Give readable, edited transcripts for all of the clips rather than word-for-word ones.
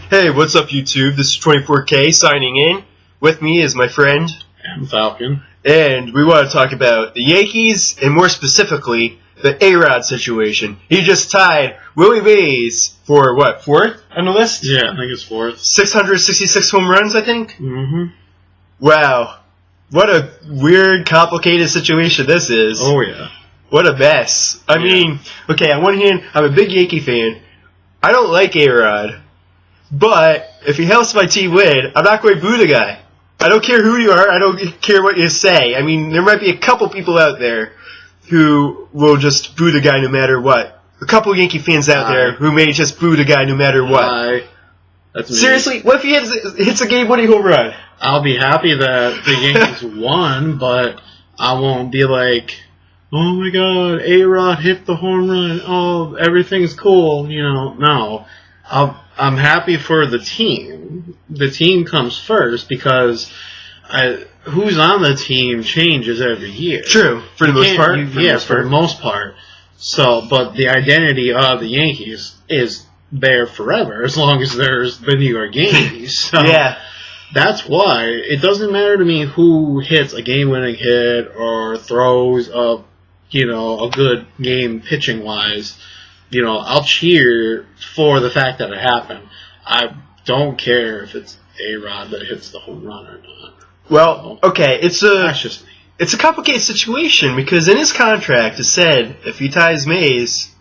Hey, what's up, YouTube? This is 24K signing in. With me is my friend and Falcon. And we want to talk about the Yankees, and more specifically, the A-Rod situation. He just tied Willie Mays for, what, 4th on the list? Yeah, I think it's 4th. 666 home runs, I think? Mm-hmm. Wow. What a weird, complicated situation this is. Oh, yeah. What a mess. I mean, okay, on one hand, I'm a big Yankee fan. I don't like A-Rod. But if he helps my team win, I'm not going to boo the guy. I don't care who you are. I don't care what you say. I mean, there might be a couple people out there who will just boo the guy no matter what. A couple Yankee fans out there who may just boo the guy no matter what. That's me. Seriously, what if he hits a game-winning home run? I'll be happy that the Yankees won, but I won't be like, oh my God, A-Rod hit the home run. Oh, everything's cool. You know, no. I'm happy for the team. The team comes first because who's on the team changes every year. True, for the most part. For the most part. So, but the identity of the Yankees is there forever as long as there's the New York Yankees. So yeah. That's why it doesn't matter to me who hits a game-winning hit or throws a good game pitching-wise. You know, I'll cheer for the fact that it happened. I don't care if it's A-Rod that hits the home run or not. Well, okay, that's just me. It's a complicated situation because in his contract it said if he ties Mays,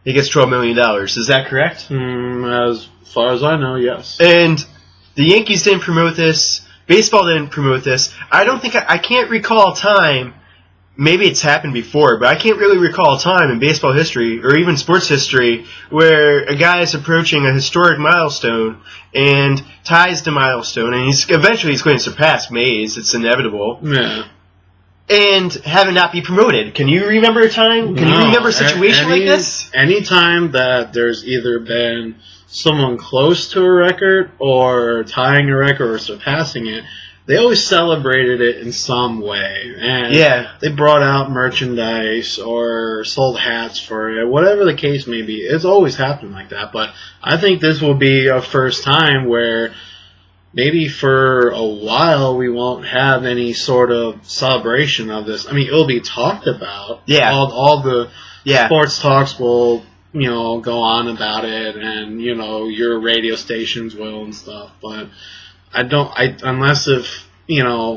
he gets $12 million. Is that correct? As far as I know, yes. And the Yankees didn't promote this. Baseball didn't promote this. I can't recall a time. Maybe it's happened before, but I can't really recall a time in baseball history or even sports history where a guy is approaching a historic milestone and ties the milestone, and eventually he's going to surpass Mays. It's inevitable. Yeah. And have it not be promoted. Can you remember a time? Can you remember a situation like this? Any time that there's either been someone close to a record or tying a record or surpassing it, they always celebrated it in some way. And they brought out merchandise or sold hats for it, whatever the case may be. It's always happened like that. But I think this will be a first time where maybe for a while we won't have any sort of celebration of this. I mean, it'll be talked about. Yeah. All the sports talks will, go on about it, and, your radio stations will and stuff. But unless if,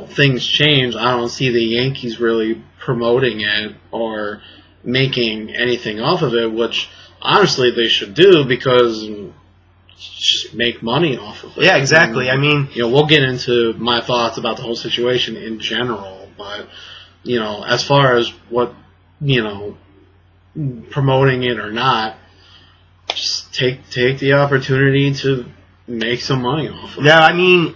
things change, I don't see the Yankees really promoting it or making anything off of it, which honestly they should do because just make money off of it. Yeah, exactly. I mean, we'll get into my thoughts about the whole situation in general, but, as far as what, promoting it or not, just take the opportunity to make some money off of it. Now, I mean,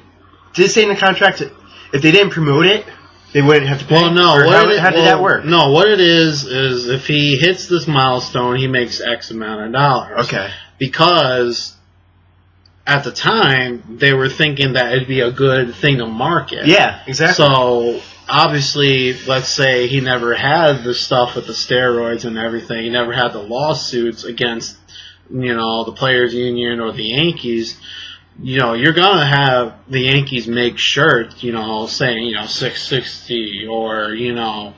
did it say in the contract that if they didn't promote it, they wouldn't have to pay? Well, no. How did that work? No, what it is if he hits this milestone, he makes X amount of dollars. Okay. Because at the time, they were thinking that it'd be a good thing to market. Yeah, exactly. So, obviously, let's say he never had the stuff with the steroids and everything. He never had the lawsuits against, the Players Union or the Yankees. You're going to have the Yankees make shirts, saying, 660 or,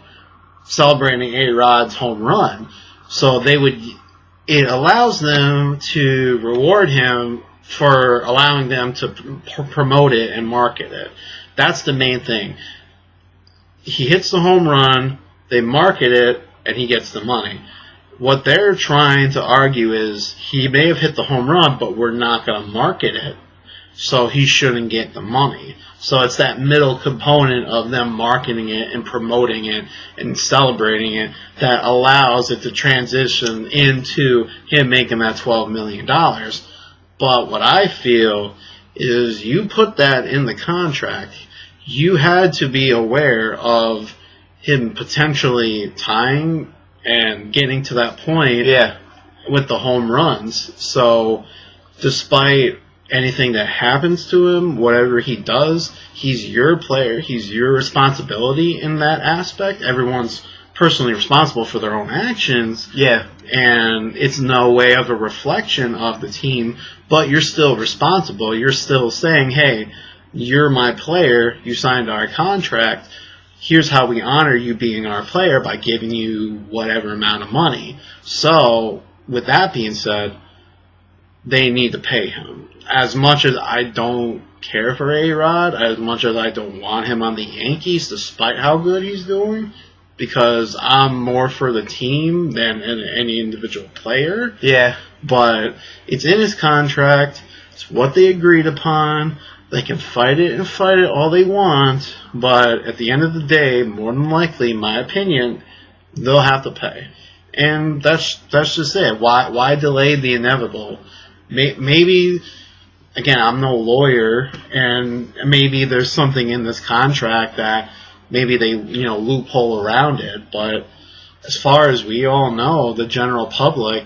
celebrating A-Rod's home run. So it allows them to reward him for allowing them to promote it and market it. That's the main thing. He hits the home run, they market it, and he gets the money. What they're trying to argue is he may have hit the home run, but we're not going to market it, so he shouldn't get the money. So it's that middle component of them marketing it and promoting it and celebrating it that allows it to transition into him making that $12 million. But what I feel is you put that in the contract. You had to be aware of him potentially tying and getting to that point with the home runs. So despite anything that happens to him, whatever he does, he's your player. He's your responsibility in that aspect. Everyone's personally responsible for their own actions. Yeah. And it's no way of a reflection of the team, but you're still responsible. You're still saying, hey, you're my player. You signed our contract. Here's how we honor you being our player by giving you whatever amount of money. So, with that being said, they need to pay him. As much as I don't care for A-Rod, as much as I don't want him on the Yankees, despite how good he's doing, because I'm more for the team than any individual player. Yeah. But it's in his contract. It's what they agreed upon. They can fight it all they want, but at the end of the day, more than likely, in my opinion, they'll have to pay. And that's just it. Why delay the inevitable? Maybe, again, I'm no lawyer, and maybe there's something in this contract that maybe they, loophole around it, but as far as we all know, the general public,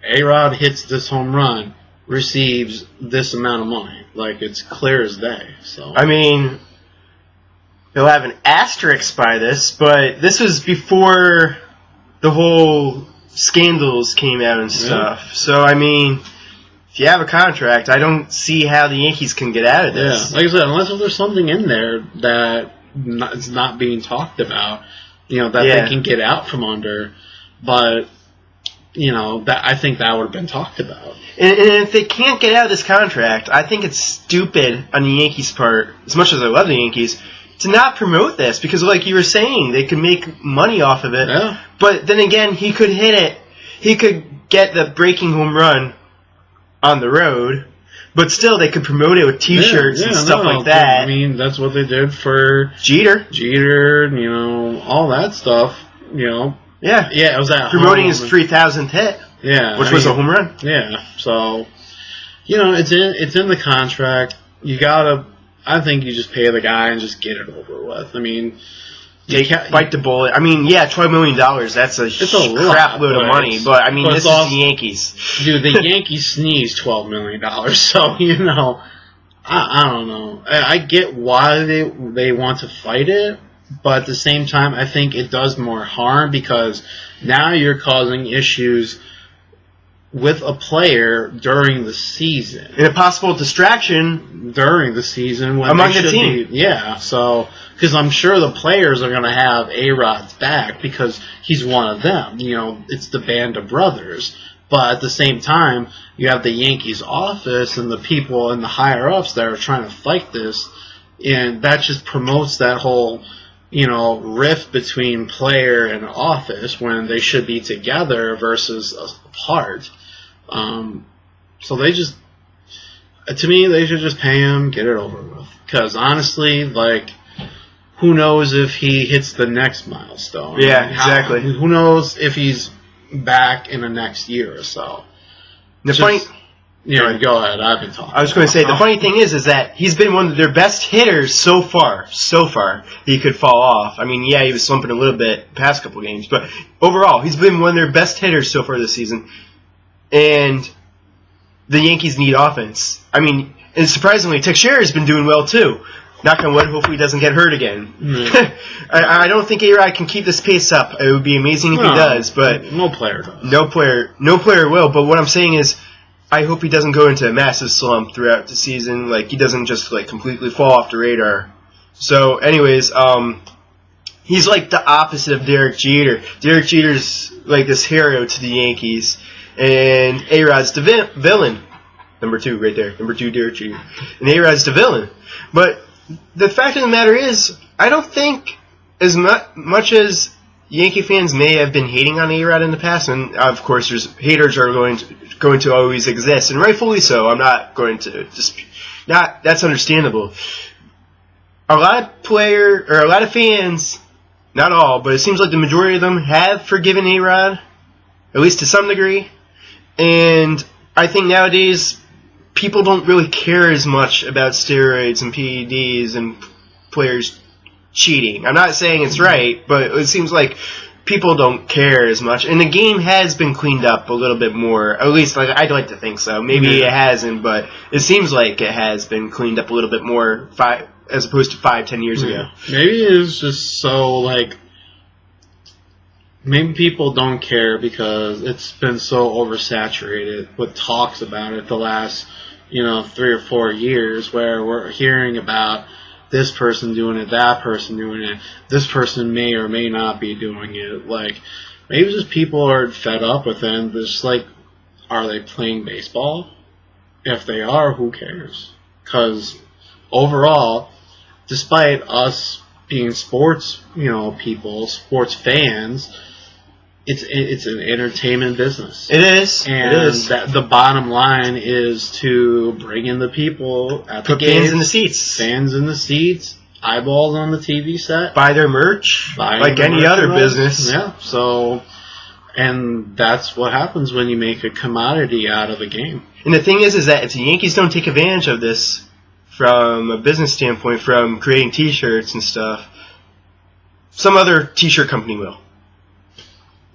A-Rod hits this home run, receives this amount of money. Like, it's clear as day. So I mean, they'll have an asterisk by this, but this was before the whole scandals came out and stuff. Yeah. So, I mean, if you have a contract, I don't see how the Yankees can get out of this. Yeah, like I said, unless there's something in there that is not being talked about, that they can get out from under. But, that I think that would have been talked about. And if they can't get out of this contract, I think it's stupid on the Yankees' part, as much as I love the Yankees, to not promote this. Because like you were saying, they could make money off of it. Yeah. But then again, he could hit it. He could get the breaking home run on the road. But still, they could promote it with T-shirts and stuff like that. I mean, that's what they did for Jeter, all that stuff, Yeah. Yeah, it was that promoting his 3,000th hit. Yeah, which was a home run. Yeah, so it's in the contract. I think you just pay the guy and just get it over with. I mean, bite the bullet. I mean, yeah, $12 million. That's a crap load of money. But I mean, this is the Yankees. Dude, the Yankees sneeze $12 million. So I don't know. I get why they want to fight it. But at the same time, I think it does more harm because now you're causing issues with a player during the season. And a possible distraction during the season when among the team. So because I'm sure the players are going to have A-Rod's back because he's one of them. It's the band of brothers. But at the same time, you have the Yankees office and the people and the higher-ups that are trying to fight this. And that just promotes that whole rift between player and office when they should be together versus apart. So they should just pay him, get it over with. Because honestly, who knows if he hits the next milestone? Yeah, exactly. Who knows if he's back in the next year or so? Go ahead. I've been talking. I was going to say, the funny thing is that he's been one of their best hitters so far. He could fall off. I mean, yeah, he was slumping a little bit the past couple games, but overall, he's been one of their best hitters so far this season. And the Yankees need offense. I mean, and surprisingly, Teixeira has been doing well too. Knock on wood, hopefully he doesn't get hurt again. I don't think A-Rod can keep this pace up. It would be amazing if he does, but no player does. No player will, but what I'm saying is, I hope he doesn't go into a massive slump throughout the season. He doesn't just completely fall off the radar. So, anyways, he's like the opposite of Derek Jeter. Derek Jeter's like this hero to the Yankees, and A-Rod's the villain. Number 2 right there. Number 2, Derek Jeter. And A-Rod's the villain. But the fact of the matter is, I don't think as much as Yankee fans may have been hating on A-Rod in the past, and of course haters are going to always exist, and rightfully so. I'm not going to dispute. That's understandable. A lot of fans, not all, but it seems like the majority of them have forgiven A-Rod, at least to some degree. And I think nowadays people don't really care as much about steroids and PEDs and players cheating. I'm not saying it's right, but it seems like people don't care as much. And the game has been cleaned up a little bit more. At least I'd like to think so. Maybe it hasn't, but it seems like it has been cleaned up a little bit more as opposed to 5-10 years ago. Maybe it's just so maybe people don't care because it's been so oversaturated with talks about it the last, 3 or 4 years, where we're hearing about this person doing it, that person doing it, this person may or may not be doing it. Like, maybe just people are fed up with it and just like, are they playing baseball? If they are, who cares? Because overall, despite us being sports, people, sports fans, it's an entertainment business. It is. And it is. the bottom line is to bring in the people at the Put games, fans in the seats. Fans in the seats, eyeballs on the TV set. Buy their merch like any other business. Yeah, so... And that's what happens when you make a commodity out of a game. And the thing is that if the Yankees don't take advantage of this from a business standpoint, from creating T-shirts and stuff, some other T-shirt company will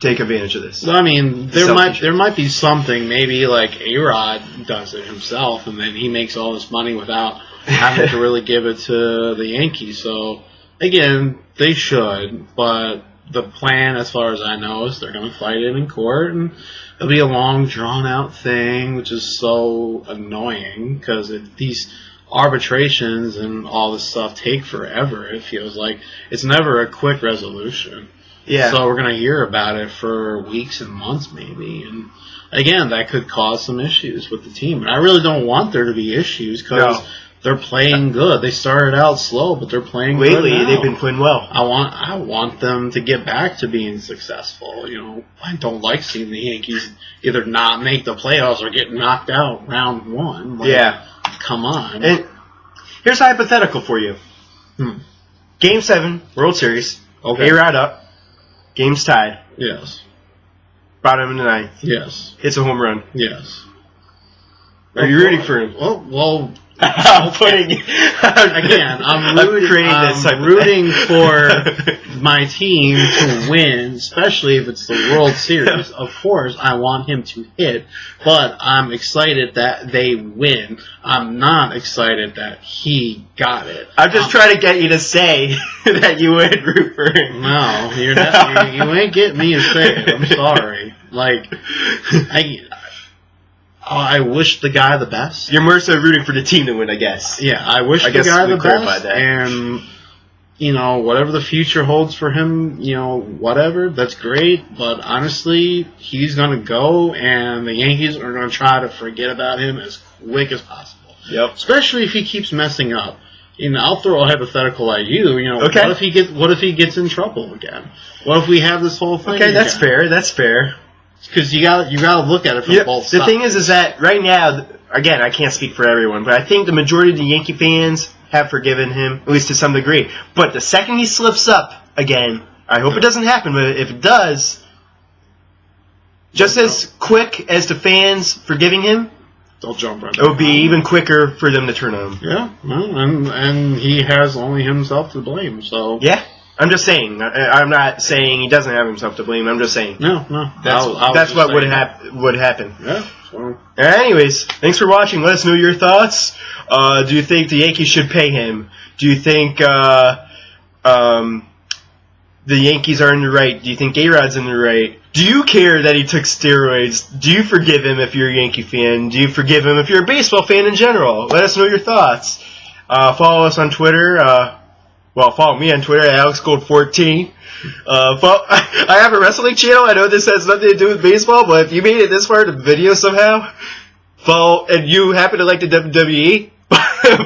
take advantage of this. Well, I mean, there might be something. Maybe like A-Rod does it himself, and then he makes all this money without having to really give it to the Yankees. So again, they should, but the plan, as far as I know, is they're going to fight it in court, and it'll be a long, drawn-out thing, which is so annoying, because these arbitrations and all this stuff take forever, it feels like. It's never a quick resolution. Yeah. So we're going to hear about it for weeks and months, maybe, and again, that could cause some issues with the team. And I really don't want there to be issues, because they're playing good. They started out slow, but they're playing good lately. now. They've been playing well. I want them to get back to being successful. I don't like seeing the Yankees either not make the playoffs or get knocked out round one. Yeah. Come on. And here's a hypothetical for you. Game 7, World Series. Okay. A-Rod up. Game's tied. Yes. Bottom of the ninth. Yes. Hits a home run. Yes. Are you rooting for him? Well, I'm putting again. I'm rooting for my team to win, especially if it's the World Series. Of course, I want him to hit, but I'm excited that they win. I'm not excited that he got it. I'm just trying to get you to say that you would root for him. No, you're not. You ain't getting me to say it. I'm sorry. I wish the guy the best. You're more so rooting for the team to win, I guess. Yeah, I wish the guy the best. And, whatever the future holds for him, whatever, that's great. But honestly, he's going to go, and the Yankees are going to try to forget about him as quick as possible. Yep. Especially if he keeps messing up. I'll throw a hypothetical at you. Okay. What if he gets in trouble again? What if we have this whole thing? Okay, that's fair. That's fair. Because you got to look at it from both sides. The thing is that right now, again, I can't speak for everyone, but I think the majority of the Yankee fans have forgiven him, at least to some degree. But the second he slips up again, I hope it doesn't happen, but if it does, just as quick as the fans forgiving him, they'll jump right. It would be even quicker for them to turn on him. Yeah, well, and he has only himself to blame. So yeah. I'm just saying. I'm not saying he doesn't have himself to blame. I'm just saying. No. That's what would happen. Yeah. So. Anyways, thanks for watching. Let us know your thoughts. Do you think the Yankees should pay him? Do you think the Yankees are in the right? Do you think A-Rod's in the right? Do you care that he took steroids? Do you forgive him if you're a Yankee fan? Do you forgive him if you're a baseball fan in general? Let us know your thoughts. Follow us on Twitter. Follow me on Twitter at AlexGold14. I have a wrestling channel. I know this has nothing to do with baseball, but if you made it this far in the video somehow, and you happen to like the WWE,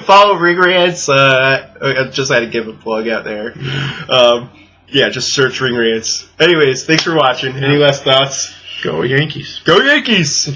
follow Ring Rants. I just had to give a plug out there. Just search Ring Rants. Anyways, thanks for watching. Any last thoughts? Go Yankees. Go Yankees!